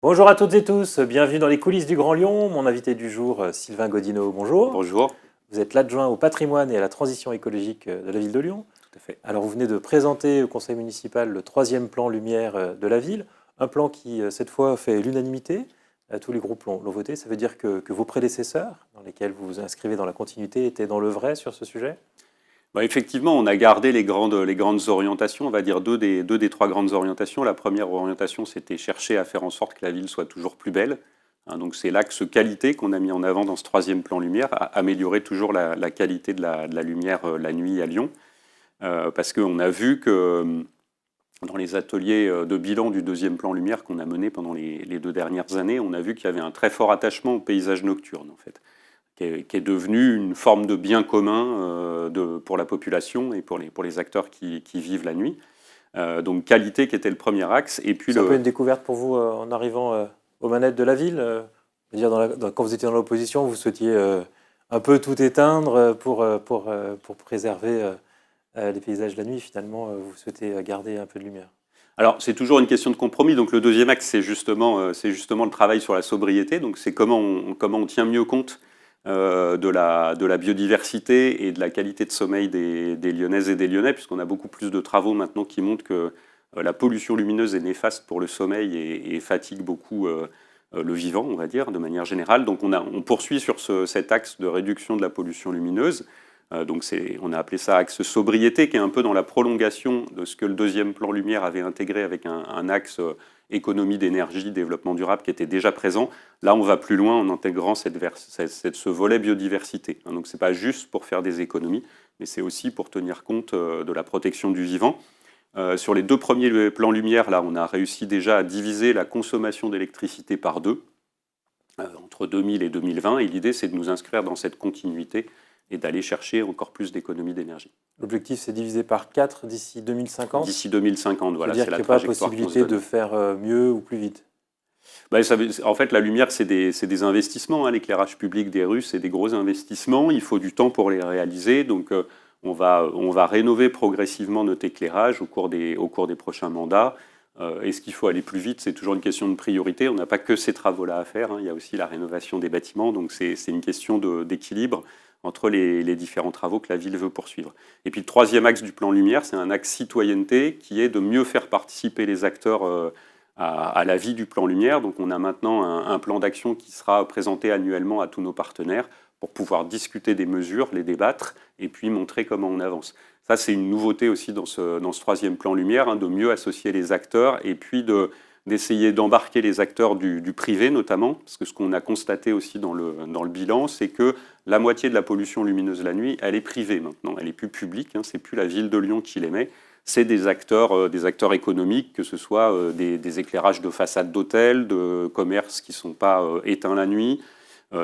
Bonjour à toutes et tous, bienvenue dans les coulisses du Grand Lyon. Mon invité du jour, Sylvain Godineau, bonjour. Bonjour. Vous êtes l'adjoint au patrimoine et à la transition écologique de la ville de Lyon. Tout à fait. Alors vous venez de présenter au conseil municipal le troisième plan lumière de la ville, un plan qui cette fois fait l'unanimité. Tous les groupes l'ont voté, ça veut dire que vos prédécesseurs, dans lesquels vous vous inscrivez dans la continuité, étaient dans le vrai sur ce sujet? Effectivement, on a gardé les grandes orientations, on va dire deux des trois grandes orientations. La première orientation, c'était chercher à faire en sorte que la ville soit toujours plus belle. Donc c'est l'axe qualité qu'on a mis en avant dans ce troisième plan lumière, à améliorer toujours la qualité de la lumière la nuit à Lyon. Parce qu'on a vu que dans les ateliers de bilan du deuxième plan lumière qu'on a mené pendant les 2 dernières années, on a vu qu'il y avait un très fort attachement au paysage nocturne, en fait, qui est devenu une forme de bien commun pour la population et pour les acteurs qui vivent la nuit. Donc qualité qui était le premier axe. Et puis c'est un peu une découverte pour vous en arrivant aux manettes de la ville. Je veux dire, quand vous étiez dans l'opposition, vous souhaitiez un peu tout éteindre pour préserver les paysages la nuit. Finalement, vous souhaitez garder un peu de lumière. Alors, c'est toujours une question de compromis. Donc, le deuxième axe, c'est justement le travail sur la sobriété. Donc, c'est comment on tient mieux compte de la biodiversité et de la qualité de sommeil des Lyonnaises et des Lyonnais, puisqu'on a beaucoup plus de travaux maintenant qui montrent que la pollution lumineuse est néfaste pour le sommeil et fatigue beaucoup le vivant, on va dire, de manière générale. Donc, on poursuit sur cet axe de réduction de la pollution lumineuse. Donc on a appelé ça axe sobriété, qui est un peu dans la prolongation de ce que le deuxième plan lumière avait intégré avec un axe économie d'énergie, développement durable qui était déjà présent. Là, on va plus loin en intégrant ce volet biodiversité. Donc ce n'est pas juste pour faire des économies, mais c'est aussi pour tenir compte de la protection du vivant. Sur les 2 premiers plans lumière, là, on a réussi déjà à diviser la consommation d'électricité par 2 entre 2000 et 2020. Et l'idée, c'est de nous inscrire dans cette continuité et d'aller chercher encore plus d'économies d'énergie. L'objectif, c'est divisé par 4 d'ici 2050. D'ici 2050, voilà. C'est-à-dire qu'il n'y a pas de possibilité de faire mieux ou plus vite. En fait, la lumière, c'est des investissements. L'éclairage public des rues, c'est des gros investissements. Il faut du temps pour les réaliser. Donc, on va rénover progressivement notre éclairage au cours des prochains mandats. Est-ce qu'il faut aller plus vite? C'est toujours une question de priorité. On n'a pas que ces travaux-là à faire. Il y a aussi la rénovation des bâtiments. Donc, c'est une question d'équilibre entre les différents travaux que la ville veut poursuivre. Et puis le troisième axe du plan lumière, c'est un axe citoyenneté qui est de mieux faire participer les acteurs à la vie du plan lumière. Donc on a maintenant un plan d'action qui sera présenté annuellement à tous nos partenaires pour pouvoir discuter des mesures, les débattre et puis montrer comment on avance. Ça, c'est une nouveauté aussi dans ce troisième plan lumière, de mieux associer les acteurs et puis d'essayer d'embarquer les acteurs du privé notamment, parce que ce qu'on a constaté aussi dans le bilan, c'est que la moitié de la pollution lumineuse la nuit, elle est privée maintenant, elle est plus publique, c'est plus la ville de Lyon qui l'émet, c'est des acteurs économiques, que ce soit des éclairages de façade d'hôtels, de commerces qui ne sont pas éteints la nuit,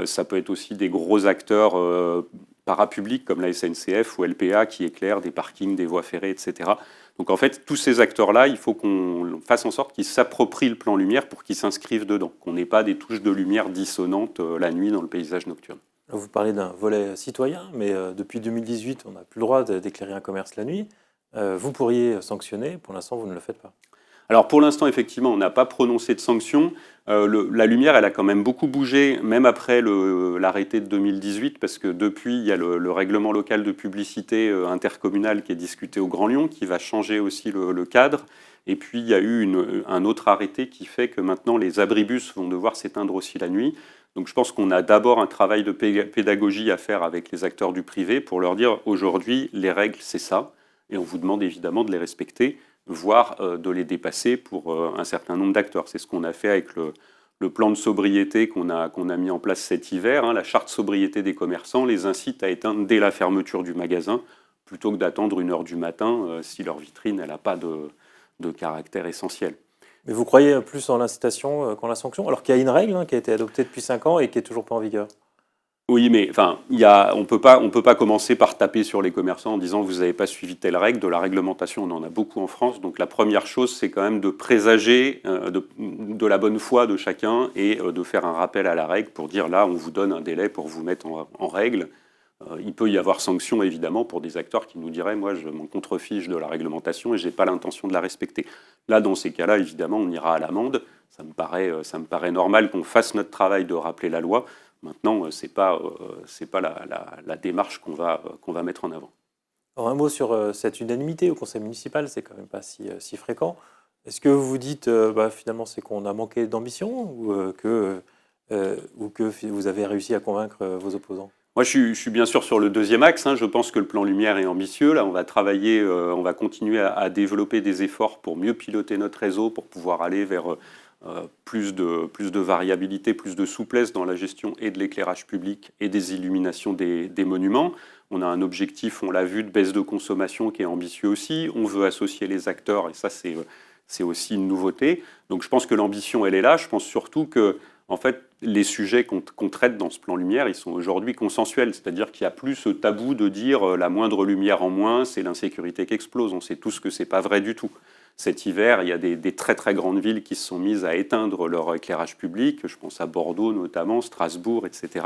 ça peut être aussi des gros acteurs parapublics comme la SNCF ou LPA qui éclairent des parkings, des voies ferrées, etc. Donc en fait, tous ces acteurs-là, il faut qu'on fasse en sorte qu'ils s'approprient le plan lumière pour qu'ils s'inscrivent dedans, qu'on n'ait pas des touches de lumière dissonantes la nuit dans le paysage nocturne. Vous parlez d'un volet citoyen, mais depuis 2018, on n'a plus le droit d'éclairer un commerce la nuit. Vous pourriez sanctionner, pour l'instant, vous ne le faites pas. Alors pour l'instant, effectivement, on n'a pas prononcé de sanctions. La lumière, elle a quand même beaucoup bougé, même après l'arrêté de 2018, parce que depuis, il y a le règlement local de publicité intercommunale qui est discuté au Grand Lyon, qui va changer aussi le cadre. Et puis, il y a eu un autre arrêté qui fait que maintenant, les abribus vont devoir s'éteindre aussi la nuit. Donc je pense qu'on a d'abord un travail de pédagogie à faire avec les acteurs du privé pour leur dire, aujourd'hui, les règles, c'est ça. Et on vous demande évidemment de les respecter, voire de les dépasser pour un certain nombre d'acteurs. C'est ce qu'on a fait avec le plan de sobriété qu'on a mis en place cet hiver. La charte sobriété des commerçants les incite à éteindre dès la fermeture du magasin, plutôt que d'attendre 1h du matin si leur vitrine n'a pas de caractère essentiel. Mais vous croyez plus en l'incitation qu'en la sanction, alors qu'il y a une règle qui a été adoptée depuis 5 ans et qui n'est toujours pas en vigueur? Oui, mais on peut pas commencer par taper sur les commerçants en disant vous n'avez pas suivi telle règle. De la réglementation, on en a beaucoup en France. Donc la première chose, c'est quand même de présager de la bonne foi de chacun et de faire un rappel à la règle pour dire là, on vous donne un délai pour vous mettre en règle. il peut y avoir sanction, évidemment, pour des acteurs qui nous diraient « moi, je m'en contrefiche de la réglementation et je n'ai pas l'intention de la respecter ». Là, dans ces cas-là, évidemment, on ira à l'amende. Ça me paraît normal qu'on fasse notre travail de rappeler la loi. Maintenant, ce n'est pas la démarche qu'on va mettre en avant. Alors, un mot sur cette unanimité au conseil municipal, c'est quand même pas si fréquent. Est-ce que vous vous dites, finalement, c'est qu'on a manqué d'ambition ou que vous avez réussi à convaincre vos opposants? Moi, je suis bien sûr sur le deuxième axe. Je pense que le plan Lumière est ambitieux. Là, on va travailler, on va continuer à développer des efforts pour mieux piloter notre réseau, pour pouvoir aller vers plus de variabilité, plus de souplesse dans la gestion et de l'éclairage public et des illuminations des monuments. On a un objectif, on l'a vu, de baisse de consommation qui est ambitieux aussi. On veut associer les acteurs et ça, c'est aussi une nouveauté. Donc je pense que l'ambition, elle est là. Je pense surtout que en fait, les sujets qu'on traite dans ce plan Lumière, ils sont aujourd'hui consensuels. C'est-à-dire qu'il n'y a plus ce tabou de dire la moindre lumière en moins, c'est l'insécurité qui explose. On sait tous que ce n'est pas vrai du tout. Cet hiver, il y a des très très grandes villes qui se sont mises à éteindre leur éclairage public. Je pense à Bordeaux notamment, Strasbourg, etc.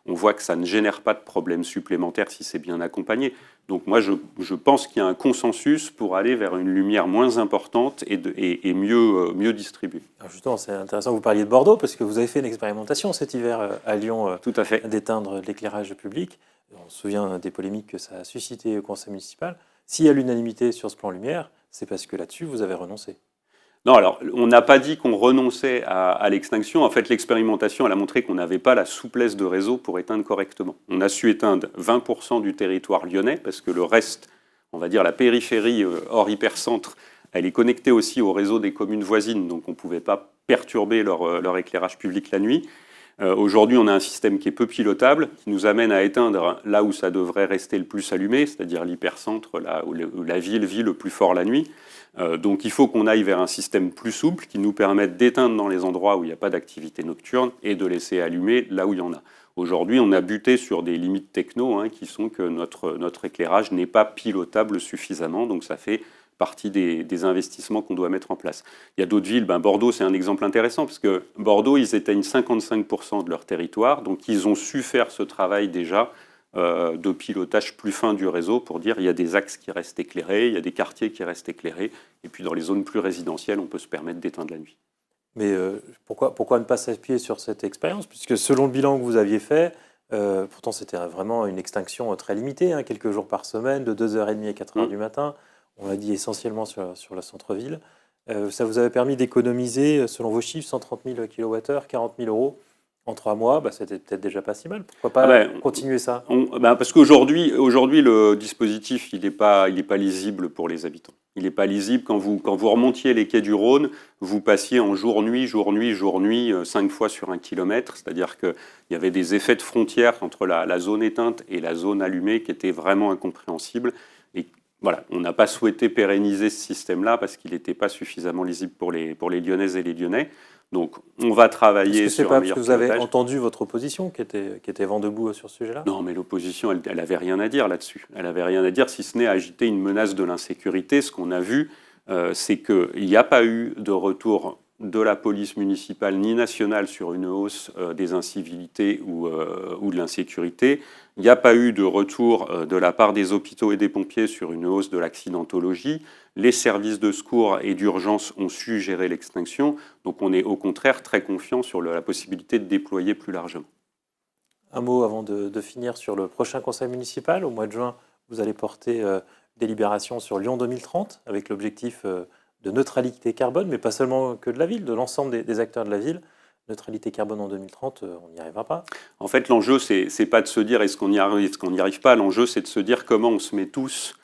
On voit que ça ne génère pas de problèmes supplémentaires si c'est bien accompagné. Donc moi, je pense qu'il y a un consensus pour aller vers une lumière moins importante et mieux distribuée. Alors justement, c'est intéressant que vous parliez de Bordeaux, parce que vous avez fait une expérimentation cet hiver à Lyon Tout à fait. d'éteindre l'éclairage public. On se souvient des polémiques que ça a suscité au conseil municipal. S'il y a l'unanimité sur ce plan Lumière, c'est parce que là-dessus, vous avez renoncé. Non, alors, on n'a pas dit qu'on renonçait à l'extinction. En fait, l'expérimentation, elle a montré qu'on n'avait pas la souplesse de réseau pour éteindre correctement. On a su éteindre 20% du territoire lyonnais, parce que le reste, on va dire la périphérie hors hypercentre, elle est connectée aussi au réseau des communes voisines, donc on ne pouvait pas perturber leur éclairage public la nuit. Aujourd'hui, on a un système qui est peu pilotable, qui nous amène à éteindre là où ça devrait rester le plus allumé, c'est-à-dire l'hypercentre, là où la ville vit le plus fort la nuit. Donc il faut qu'on aille vers un système plus souple qui nous permette d'éteindre dans les endroits où il n'y a pas d'activité nocturne et de laisser allumer là où il y en a. Aujourd'hui, on a buté sur des limites techno qui sont que notre éclairage n'est pas pilotable suffisamment, donc ça fait partie des investissements qu'on doit mettre en place. Il y a d'autres villes, Bordeaux c'est un exemple intéressant, parce que Bordeaux, ils éteignent 55% de leur territoire, donc ils ont su faire ce travail déjà de pilotage plus fin du réseau pour dire il y a des axes qui restent éclairés, il y a des quartiers qui restent éclairés, et puis dans les zones plus résidentielles, on peut se permettre d'éteindre la nuit. Mais pourquoi ne pas s'appuyer sur cette expérience? Puisque selon le bilan que vous aviez fait, pourtant c'était vraiment une extinction très limitée, quelques jours par semaine, de 2h30 à 4h du matin. On l'a dit essentiellement sur le centre-ville. Ça vous avait permis d'économiser, selon vos chiffres, 130 000 kWh, 40 000 euros en 3 mois. C'était peut-être déjà pas si mal. Pourquoi pas continuer ça? Parce qu'aujourd'hui, le dispositif, il n'est pas lisible pour les habitants. Il n'est pas lisible. Quand vous remontiez les quais du Rhône, vous passiez en jour-nuit, 5 fois sur 1 kilomètre. C'est-à-dire qu'il y avait des effets de frontière entre la zone éteinte et la zone allumée qui étaient vraiment incompréhensibles. Et voilà, on n'a pas souhaité pérenniser ce système-là parce qu'il n'était pas suffisamment lisible pour les Lyonnaises et les Lyonnais. Donc, on va travailler sur un meilleur pilotage. Est-ce que c'est pas parce que vous avez entendu votre opposition qui était vent debout sur ce sujet-là? Non, mais l'opposition, elle n'avait rien à dire là-dessus. Elle n'avait rien à dire, si ce n'est agiter une menace de l'insécurité. Ce qu'on a vu, c'est qu'il n'y a pas eu de retour de la police municipale ni nationale sur une hausse des incivilités ou de l'insécurité. Il n'y a pas eu de retour de la part des hôpitaux et des pompiers sur une hausse de l'accidentologie. Les services de secours et d'urgence ont su gérer l'extinction. Donc on est au contraire très confiant sur la possibilité de déployer plus largement. Un mot avant de finir sur le prochain conseil municipal. Au mois de juin, vous allez porter délibération sur Lyon 2030 avec l'objectif de neutralité carbone, mais pas seulement que de la ville, de l'ensemble des acteurs de la ville. Neutralité carbone en 2030, on n'y arrivera pas. En fait, l'enjeu, c'est pas de se dire est-ce qu'on y arrive, est-ce qu'on n'y arrive pas. L'enjeu, c'est de se dire comment on se met tous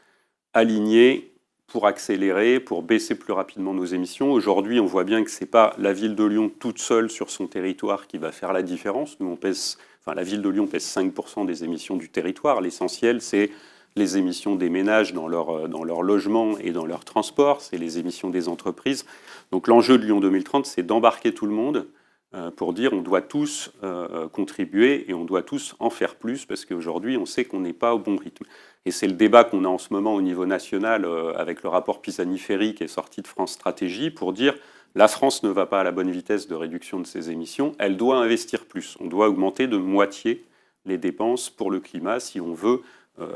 alignés pour accélérer, pour baisser plus rapidement nos émissions. Aujourd'hui, on voit bien que c'est pas la ville de Lyon toute seule sur son territoire qui va faire la différence. Nous, la ville de Lyon pèse 5% des émissions du territoire. L'essentiel, c'est les émissions des ménages dans leur logement et dans leur transport, c'est les émissions des entreprises. Donc l'enjeu de Lyon 2030, c'est d'embarquer tout le monde pour dire on doit tous contribuer et on doit tous en faire plus, parce qu'aujourd'hui, on sait qu'on n'est pas au bon rythme. Et c'est le débat qu'on a en ce moment au niveau national avec le rapport Pisani-Ferry qui est sorti de France Stratégie pour dire la France ne va pas à la bonne vitesse de réduction de ses émissions, elle doit investir plus. On doit augmenter de moitié les dépenses pour le climat si on veut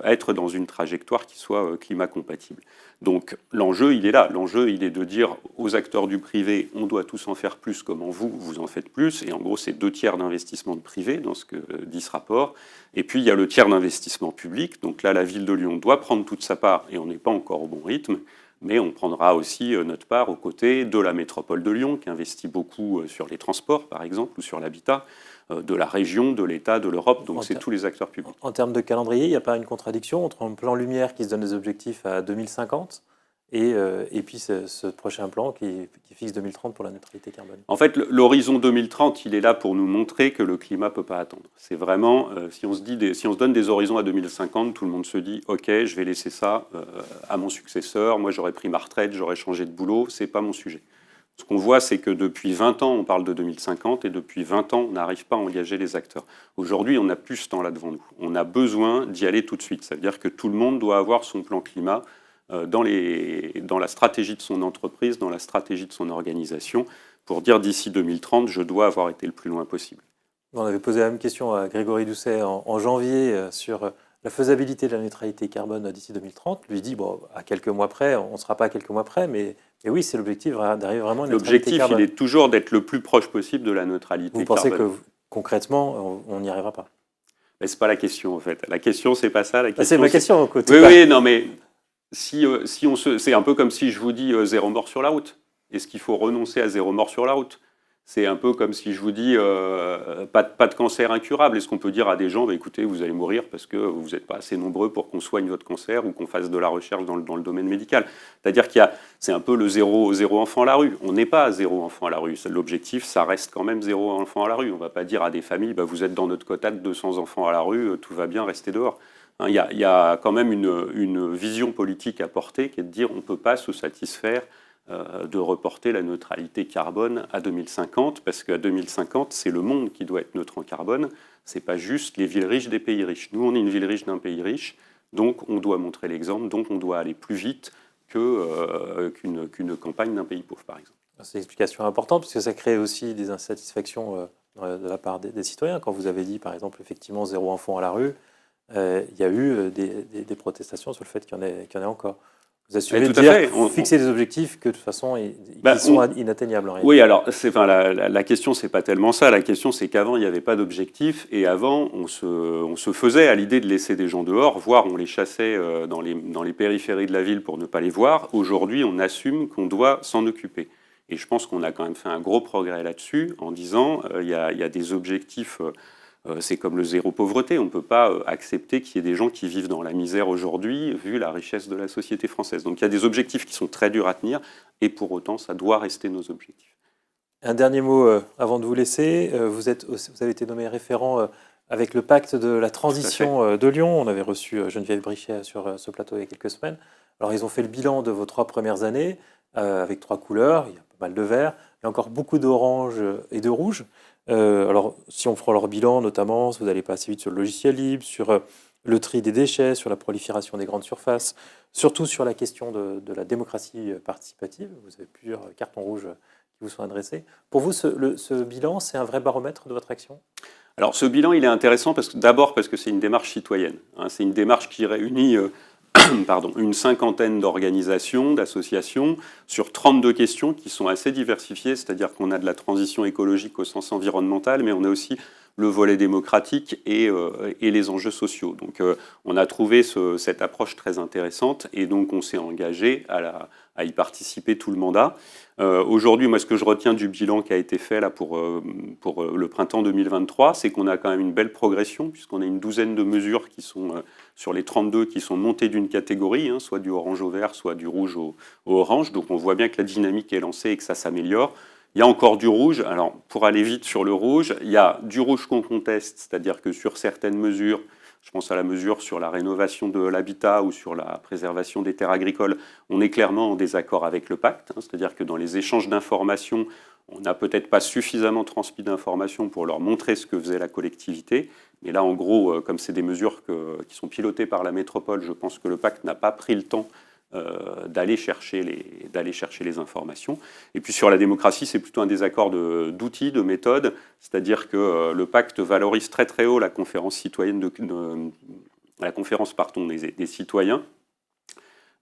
être dans une trajectoire qui soit climat compatible. Donc l'enjeu, il est là. L'enjeu, il est de dire aux acteurs du privé, on doit tous en faire plus, comment vous en faites plus. Et en gros, c'est 2/3 d'investissement de privé dans ce que dit ce rapport. Et puis, il y a le tiers d'investissement public. Donc là, la ville de Lyon doit prendre toute sa part, et on n'est pas encore au bon rythme. Mais on prendra aussi notre part aux côtés de la métropole de Lyon, qui investit beaucoup sur les transports, par exemple, ou sur l'habitat, de la région, de l'État, de l'Europe. Donc c'est tous les acteurs publics. En termes de calendrier, il n'y a pas une contradiction entre un plan Lumière qui se donne des objectifs à 2050 et puis ce prochain plan qui fixe 2030 pour la neutralité carbone? En fait, l'horizon 2030, il est là pour nous montrer que le climat ne peut pas attendre. C'est vraiment, si on se donne des horizons à 2050, tout le monde se dit « Ok, je vais laisser ça à mon successeur, moi j'aurais pris ma retraite, j'aurais changé de boulot, ce n'est pas mon sujet ». Ce qu'on voit, c'est que depuis 20 ans, on parle de 2050, et depuis 20 ans, on n'arrive pas à engager les acteurs. Aujourd'hui, on n'a plus ce temps-là devant nous. On a besoin d'y aller tout de suite. Ça veut dire que tout le monde doit avoir son plan climat dans la stratégie de son entreprise, dans la stratégie de son organisation, pour dire d'ici 2030, je dois avoir été le plus loin possible. On avait posé la même question à Grégory Doucet en janvier sur la faisabilité de la neutralité carbone d'ici 2030. Lui dit, bon, à quelques mois près, on ne sera pas à quelques mois près, mais oui, c'est l'objectif d'arriver vraiment à une neutralité carbone. L'objectif, il est toujours d'être le plus proche possible de la neutralité carbone. Vous pensez que concrètement, on n'y arrivera pas? Mais ce n'est pas la question, en fait. La question, c'est pas ça. C'est ma question. Oui, non, mais c'est un peu comme si je vous dis zéro mort sur la route. Est-ce qu'il faut renoncer à zéro mort sur la route? C'est un peu comme si je vous dis pas de cancer incurable. Est-ce qu'on peut dire à des gens, écoutez, vous allez mourir parce que vous n'êtes pas assez nombreux pour qu'on soigne votre cancer ou qu'on fasse de la recherche dans le domaine médical? C'est-à-dire c'est un peu le zéro enfant à la rue. On n'est pas à zéro enfant à la rue. L'objectif, ça reste quand même zéro enfant à la rue. On ne va pas dire à des familles, vous êtes dans notre quota de 200 enfants à la rue, tout va bien, restez dehors. Il y a quand même une vision politique à porter qui est de dire on ne peut pas se satisfaire de reporter la neutralité carbone à 2050, parce qu'à 2050, c'est le monde qui doit être neutre en carbone, c'est pas juste les villes riches des pays riches. Nous, on est une ville riche d'un pays riche, donc on doit montrer l'exemple, donc on doit aller plus vite qu'une campagne d'un pays pauvre, par exemple. C'est une explication importante, parce que ça crée aussi des insatisfactions de la part des citoyens. Quand vous avez dit, par exemple, effectivement, zéro enfant à la rue, il y a eu des protestations sur le fait qu'il y en ait encore. Vous assumez de dire fixer des objectifs que de toute façon qui sont inatteignables en réalité. Oui, alors la question c'est pas tellement ça. La question c'est qu'avant il n'y avait pas d'objectif et avant on se faisait à l'idée de laisser des gens dehors, voire on les chassait dans les périphéries de la ville pour ne pas les voir. Aujourd'hui on assume qu'on doit s'en occuper. Et je pense qu'on a quand même fait un gros progrès là-dessus en disant il y a des objectifs. C'est comme le zéro pauvreté. On ne peut pas accepter qu'il y ait des gens qui vivent dans la misère aujourd'hui, vu la richesse de la société française. Donc il y a des objectifs qui sont très durs à tenir, et pour autant, ça doit rester nos objectifs. Un dernier mot avant de vous laisser. Vous avez été nommé référent avec le pacte de la transition de Lyon. On avait reçu Geneviève Brichet sur ce plateau il y a quelques semaines. Alors ils ont fait le bilan de vos 3 premières années, avec 3 couleurs. Il y a pas mal de vert, il y a encore beaucoup d'orange et de rouge. Alors, si on prend leur bilan, notamment, vous n'allez pas assez vite sur le logiciel libre, sur le tri des déchets, sur la prolifération des grandes surfaces, surtout sur la question de la démocratie participative. Vous avez plusieurs cartons rouges qui vous sont adressés. Pour vous, ce bilan, c'est un vrai baromètre de votre action? Alors, ce bilan, il est intéressant d'abord parce que c'est une démarche citoyenne. C'est une démarche qui réunit une cinquantaine d'organisations, d'associations, sur 32 questions qui sont assez diversifiées, c'est-à-dire qu'on a de la transition écologique au sens environnemental, mais on a aussi le volet démocratique et les enjeux sociaux. Donc on a trouvé cette approche très intéressante et donc on s'est engagé à y participer tout le mandat. Aujourd'hui, moi, ce que je retiens du bilan qui a été fait là pour le printemps 2023, c'est qu'on a quand même une belle progression, puisqu'on a une douzaine de mesures qui sont sur les 32 qui sont montées d'une catégorie, soit du orange au vert, soit du rouge au orange. Donc on voit bien que la dynamique est lancée et que ça s'améliore. Il y a encore du rouge. Alors, pour aller vite sur le rouge, il y a du rouge qu'on conteste, c'est-à-dire que sur certaines mesures, je pense à la mesure sur la rénovation de l'habitat ou sur la préservation des terres agricoles, on est clairement en désaccord avec le pacte, c'est-à-dire que dans les échanges d'informations, on n'a peut-être pas suffisamment transmis d'informations pour leur montrer ce que faisait la collectivité. Mais là, en gros, comme c'est des mesures qui sont pilotées par la métropole, je pense que le pacte n'a pas pris le temps d'aller chercher les informations. Et puis sur la démocratie, c'est plutôt un désaccord d'outils, de méthodes, c'est-à-dire que le pacte valorise très très haut la conférence citoyenne des citoyens,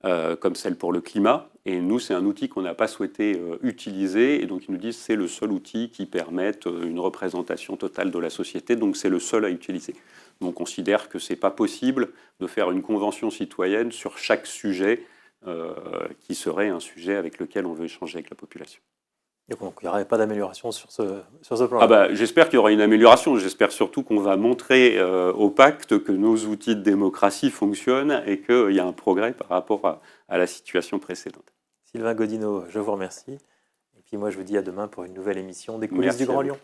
comme celle pour le climat. Et nous, c'est un outil qu'on n'a pas souhaité utiliser. Et donc, ils nous disent que c'est le seul outil qui permette une représentation totale de la société. Donc, c'est le seul à utiliser. Donc, on considère que ce n'est pas possible de faire une convention citoyenne sur chaque sujet qui serait un sujet avec lequel on veut échanger avec la population. Et donc, il n'y aurait pas d'amélioration sur ce plan-là. Ah bah, j'espère qu'il y aura une amélioration. J'espère surtout qu'on va montrer au pacte que nos outils de démocratie fonctionnent et qu'il y a un progrès par rapport à la situation précédente. Sylvain Gaudinot, je vous remercie. Et puis moi, je vous dis à demain pour une nouvelle émission des coulisses du Grand Lyon.